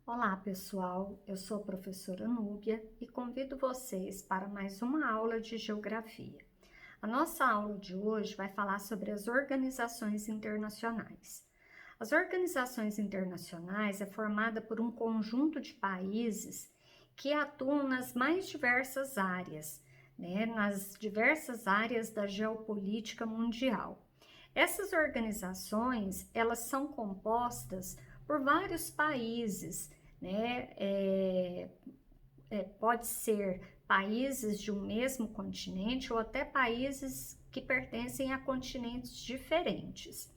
Olá, pessoal. Eu sou a professora Núbia e convido vocês para mais uma aula de geografia. A nossa aula de hoje vai falar sobre as organizações internacionais. As organizações internacionais é formada por um conjunto de países que atuam nas mais diversas áreas, nas diversas áreas da geopolítica mundial. Essas organizações, elas são compostas por vários países, né? Pode ser países de um mesmo continente ou até países que pertencem a continentes diferentes.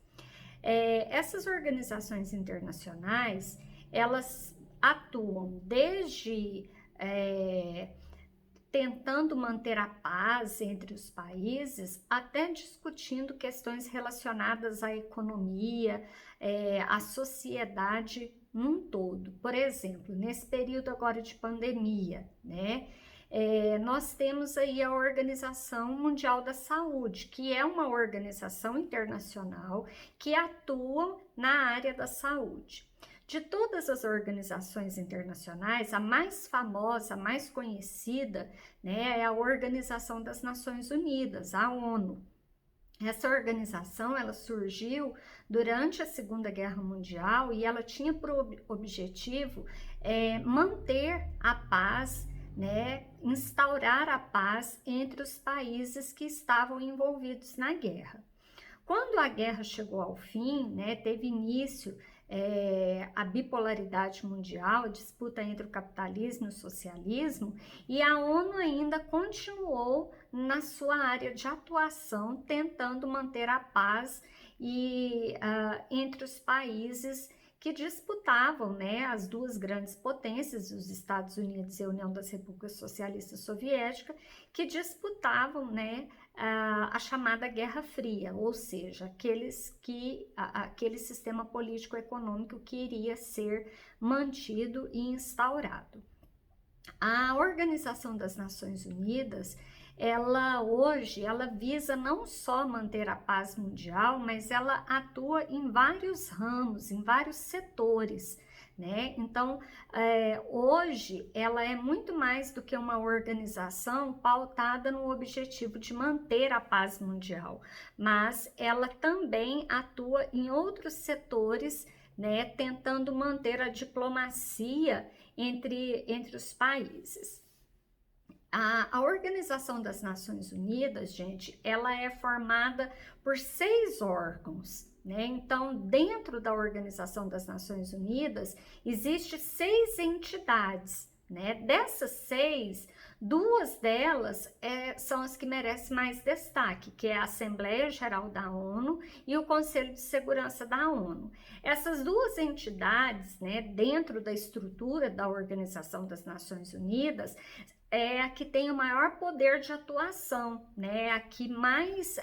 Essas organizações internacionais, elas atuam desde tentando manter a paz entre os países, até discutindo questões relacionadas à economia, à sociedade num todo. Por exemplo, nesse período agora de pandemia, nós temos aí a Organização Mundial da Saúde, que é uma organização internacional que atua na área da saúde. De todas as organizações internacionais, a mais famosa, a mais conhecida, é a Organização das Nações Unidas, a ONU. Essa organização, ela surgiu durante a Segunda Guerra Mundial e ela tinha por objetivo manter a paz, instaurar a paz entre os países que estavam envolvidos na guerra. Quando a guerra chegou ao fim, teve início a bipolaridade mundial, a disputa entre o capitalismo e o socialismo, e a ONU ainda continuou na sua área de atuação, tentando manter a paz entre os países que disputavam, as duas grandes potências, os Estados Unidos e a União das Repúblicas Socialistas Soviéticas, que disputavam, a chamada Guerra Fria, ou seja, aquele sistema político-econômico que iria ser mantido e instaurado. A Organização das Nações Unidas, ela visa não só manter a paz mundial, mas ela atua em vários ramos, em vários setores, Então, hoje ela é muito mais do que uma organização pautada no objetivo de manter a paz mundial, mas ela também atua em outros setores, tentando manter a diplomacia entre os países. A Organização das Nações Unidas, gente, ela é formada por 6 órgãos, Então, dentro da Organização das Nações Unidas, existem 6 entidades, Dessas 6, 2 delas são as que merecem mais destaque, que é a Assembleia Geral da ONU e o Conselho de Segurança da ONU. Essas 2 entidades, dentro da estrutura da Organização das Nações Unidas, é a que tem o maior poder de atuação, A que mais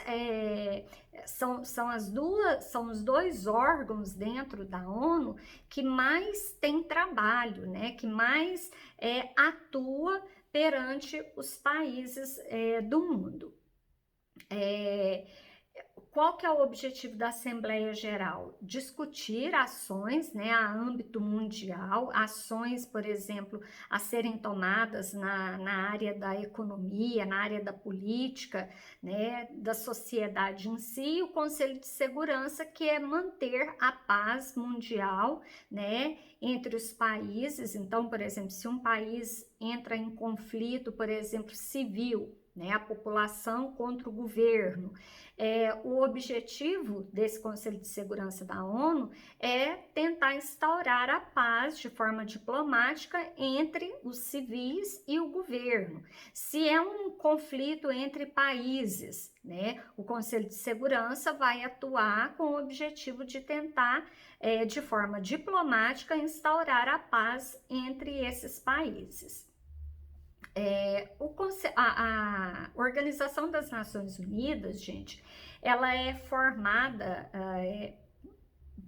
são os 2 órgãos dentro da ONU que mais tem trabalho, Que mais atua perante os países do mundo. Qual que é o objetivo da Assembleia Geral? Discutir ações, a âmbito mundial, ações, por exemplo, a serem tomadas na área da economia, na área da política, da sociedade em si, e o Conselho de Segurança, que é manter a paz mundial, entre os países. Então, por exemplo, se um país entra em conflito, por exemplo, civil, a população contra o governo. O objetivo desse Conselho de Segurança da ONU é tentar instaurar a paz de forma diplomática entre os civis e o governo. Se é um conflito entre países, o Conselho de Segurança vai atuar com o objetivo de tentar, de forma diplomática, instaurar a paz entre esses países. A Organização das Nações Unidas, gente, ela é formada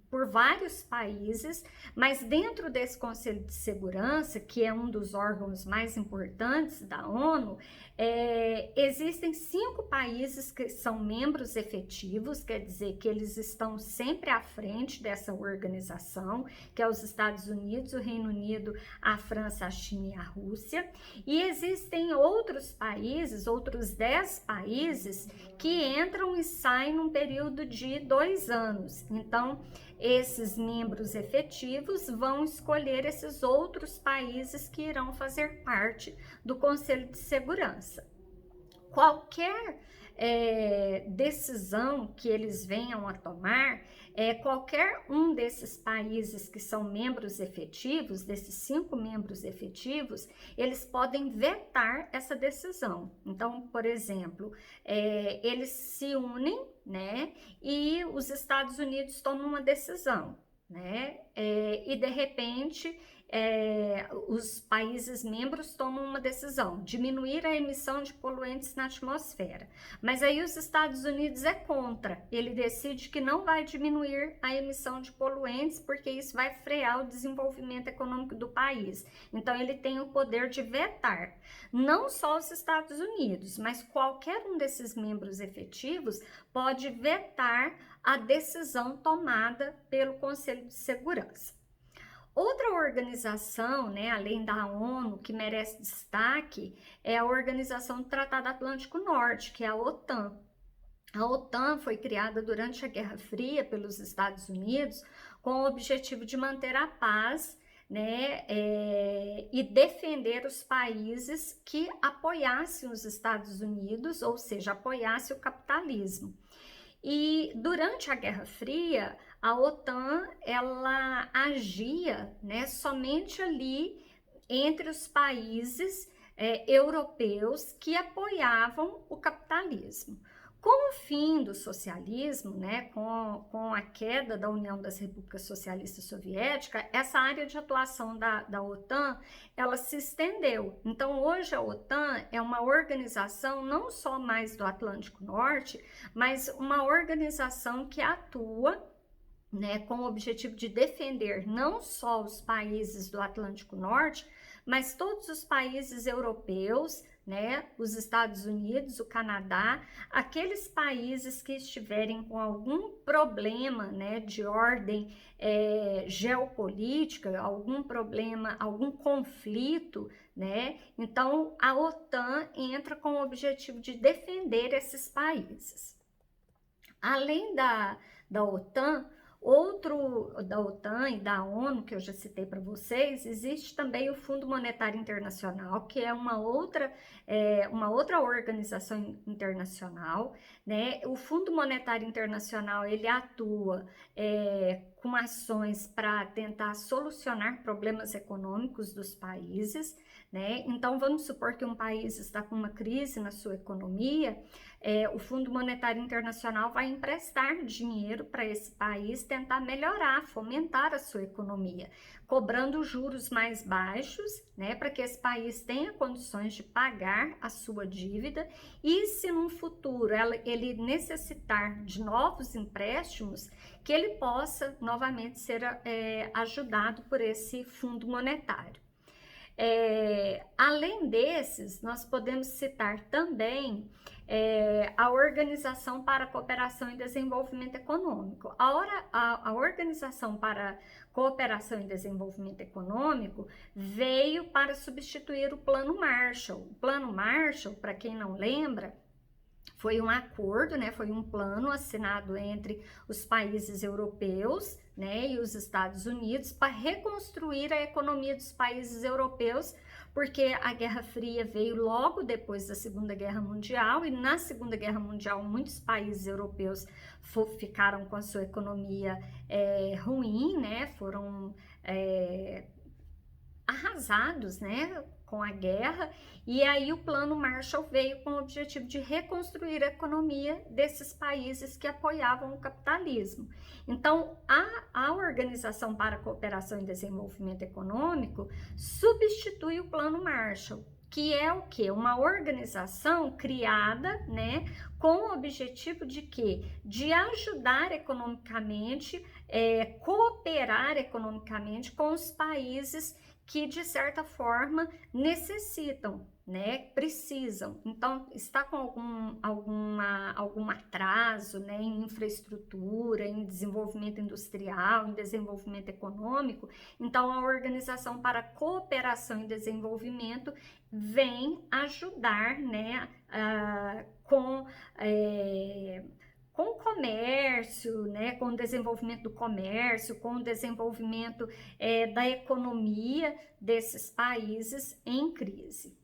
por vários países, mas dentro desse Conselho de Segurança, que é um dos órgãos mais importantes da ONU, existem 5 países que são membros efetivos, quer dizer que eles estão sempre à frente dessa organização, que é os Estados Unidos, o Reino Unido, a França, a China e a Rússia, e existem outros países, outros 10 países, que entram e saem num período de 2 anos. Então, esses membros efetivos vão escolher esses outros países que irão fazer parte do Conselho de Segurança. Qualquer decisão que eles venham a tomar, qualquer um desses países que são membros efetivos, desses 5 membros efetivos, eles podem vetar essa decisão. Então, por exemplo, eles se unem, né, e os Estados Unidos tomam uma decisão, né, e de repente os países membros tomam uma decisão, diminuir a emissão de poluentes na atmosfera, mas aí os Estados Unidos é contra, ele decide que não vai diminuir a emissão de poluentes porque isso vai frear o desenvolvimento econômico do país. Então ele tem o poder de vetar, não só os Estados Unidos, mas qualquer um desses membros efetivos pode vetar a decisão tomada pelo Conselho de Segurança. Outra organização, né, além da ONU, que merece destaque, é a Organização do Tratado Atlântico Norte, que é a OTAN. A OTAN foi criada durante a Guerra Fria pelos Estados Unidos com o objetivo de manter a paz, né, e defender os países que apoiassem os Estados Unidos, ou seja, apoiassem o capitalismo. E durante a Guerra Fria, a OTAN ela agia, né, somente ali entre os países europeus que apoiavam o capitalismo. Com o fim do socialismo, né, com a queda da União das Repúblicas Socialistas Soviéticas, essa área de atuação da OTAN, ela se estendeu. Então, hoje a OTAN é uma organização não só mais do Atlântico Norte, mas uma organização que atua, né, com o objetivo de defender não só os países do Atlântico Norte, mas todos os países europeus, né, os Estados Unidos, o Canadá, aqueles países que estiverem com algum problema, né, de ordem geopolítica, algum problema, algum conflito, né, então a OTAN entra com o objetivo de defender esses países. Além da OTAN, outro da OTAN e da ONU, que eu já citei para vocês, existe também o Fundo Monetário Internacional, que é uma outra organização internacional, né? O Fundo Monetário Internacional, ele atua com ações para tentar solucionar problemas econômicos dos países, né? Então, vamos supor que um país está com uma crise na sua economia, o Fundo Monetário Internacional vai emprestar dinheiro para esse país tentar melhorar, fomentar a sua economia, cobrando juros mais baixos, né, para que esse país tenha condições de pagar a sua dívida e, se no futuro ele necessitar de novos empréstimos, que ele possa novamente ser ajudado por esse Fundo Monetário. Além desses, nós podemos citar também a Organização para a Cooperação e Desenvolvimento Econômico. A Organização para a Cooperação e Desenvolvimento Econômico veio para substituir o Plano Marshall. O Plano Marshall, para quem não lembra, foi um acordo, né, foi um plano assinado entre os países europeus, né, e os Estados Unidos para reconstruir a economia dos países europeus, porque a Guerra Fria veio logo depois da Segunda Guerra Mundial e na Segunda Guerra Mundial muitos países europeus ficaram com a sua economia ruim, né, foram arrasados, né, com a guerra, e aí o Plano Marshall veio com o objetivo de reconstruir a economia desses países que apoiavam o capitalismo. Então, a Organização para a Cooperação e Desenvolvimento Econômico substitui o Plano Marshall, que é o quê? Uma organização criada, né, com o objetivo de quê? De ajudar economicamente cooperar economicamente com os países que, de certa forma, necessitam, né, precisam. Então, está com algum atraso, né, em infraestrutura, em desenvolvimento industrial, em desenvolvimento econômico, então a Organização para a Cooperação e Desenvolvimento vem ajudar, né, com o comércio, né, com o desenvolvimento do comércio, com o desenvolvimento da economia desses países em crise.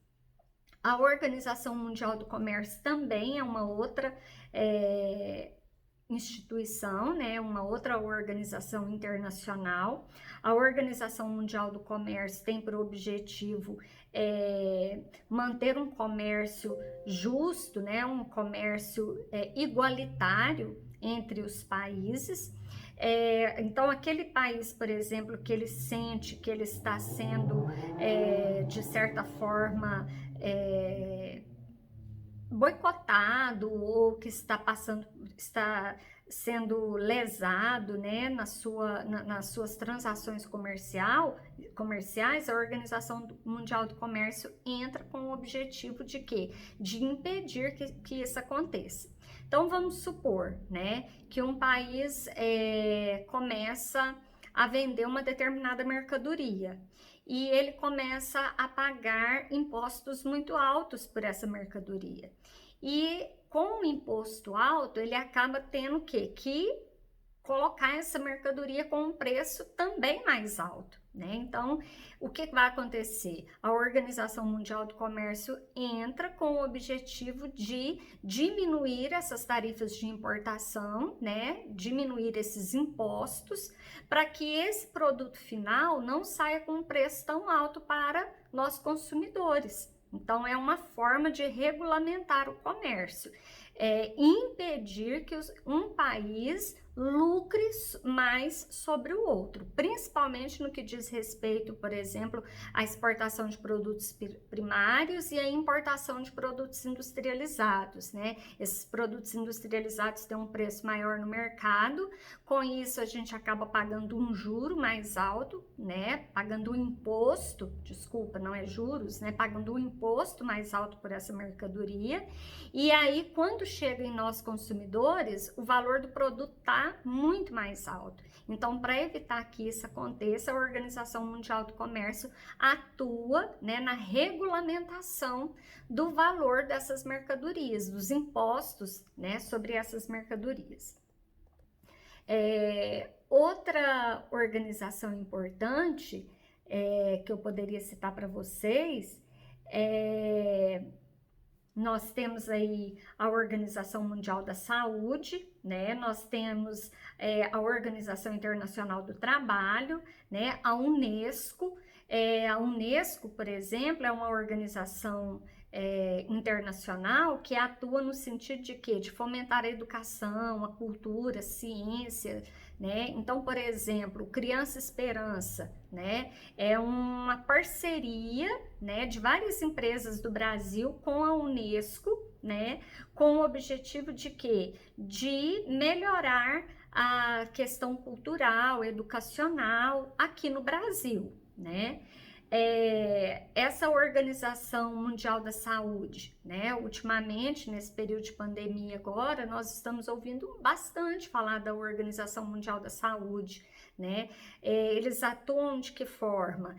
A Organização Mundial do Comércio também é uma outra instituição, né, uma outra organização internacional. A Organização Mundial do Comércio tem por objetivo manter um comércio justo, né, um comércio igualitário entre os países. Então, aquele país, por exemplo, que ele sente que ele está sendo, de certa forma, boicotado ou que está sendo lesado, né, nas suas transações comerciais, a Organização Mundial do Comércio entra com o objetivo de quê? De impedir que isso aconteça. Então, vamos supor, né, que um país começa a vender uma determinada mercadoria e ele começa a pagar impostos muito altos por essa mercadoria. E com o imposto alto, ele acaba tendo que colocar essa mercadoria com um preço também mais alto, né? Então, o que vai acontecer? A Organização Mundial do Comércio entra com o objetivo de diminuir essas tarifas de importação, né? Diminuir esses impostos, para que esse produto final não saia com um preço tão alto para nós consumidores. Então, é uma forma de regulamentar o comércio, impedir que um país lucre mais sobre o outro, principalmente no que diz respeito, por exemplo, à exportação de produtos primários e à importação de produtos industrializados, né? Esses produtos industrializados têm um preço maior no mercado, com isso a gente acaba pagando um juro mais alto, né? Pagando um imposto, desculpa, não é juros, né? Pagando um imposto mais alto por essa mercadoria, e aí quando chega em nós consumidores, o valor do produto está muito mais alto. Então, para evitar que isso aconteça, a Organização Mundial do Comércio atua, né, na regulamentação do valor dessas mercadorias, dos impostos, né, sobre essas mercadorias. Outra organização importante que eu poderia citar para vocês nós temos aí a Organização Mundial da Saúde, né? Nós temos a Organização Internacional do Trabalho, né? A Unesco. A Unesco, por exemplo, é uma organização internacional que atua no sentido de quê? De fomentar a educação, a cultura, a ciência, né? Então, por exemplo, Criança Esperança, né? É uma parceria, né, de várias empresas do Brasil com a Unesco, né? Com o objetivo de quê? De melhorar a questão cultural, educacional aqui no Brasil, né? Essa Organização Mundial da Saúde, né? Ultimamente, nesse período de pandemia agora, nós estamos ouvindo bastante falar da Organização Mundial da Saúde, né? Eles atuam de que forma?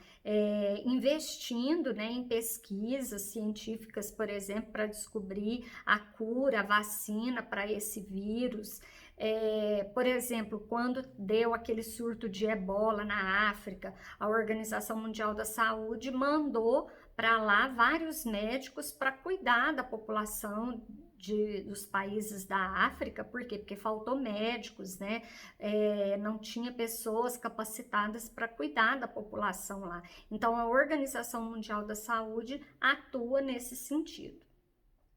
Investindo, né, em pesquisas científicas, por exemplo, para descobrir a cura, a vacina para esse vírus. Por exemplo, quando deu aquele surto de ebola na África, a Organização Mundial da Saúde mandou para lá vários médicos para cuidar da população dos países da África. Por quê? Porque faltou médicos, né? Não tinha pessoas capacitadas para cuidar da população lá. Então, a Organização Mundial da Saúde atua nesse sentido.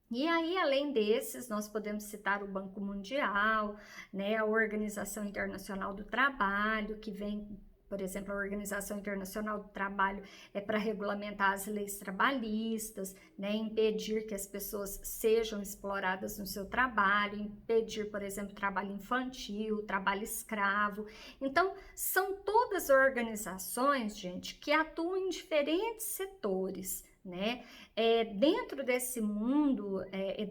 E aí, além desses, nós podemos citar o Banco Mundial, né, a Organização Internacional do Trabalho, que vem por exemplo, a Organização Internacional do Trabalho é para regulamentar as leis trabalhistas, né, impedir que as pessoas sejam exploradas no seu trabalho, impedir, por exemplo, trabalho infantil, trabalho escravo. Então, são todas organizações, gente, que atuam em diferentes setores, né? Dentro desse mundo,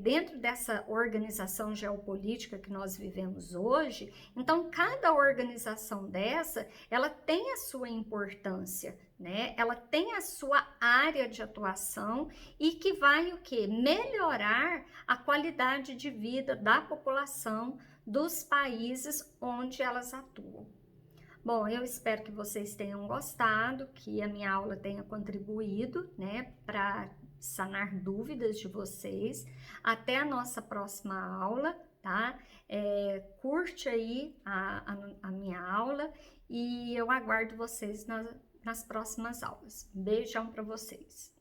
dentro dessa organização geopolítica que nós vivemos hoje, então cada organização dessa, ela tem a sua importância, né? Ela tem a sua área de atuação e que vai o quê? Melhorar a qualidade de vida da população dos países onde elas atuam. Bom, eu espero que vocês tenham gostado, que a minha aula tenha contribuído, né, para sanar dúvidas de vocês. Até a nossa próxima aula, tá? Curte aí a minha aula e eu aguardo vocês nas próximas aulas. Beijão para vocês!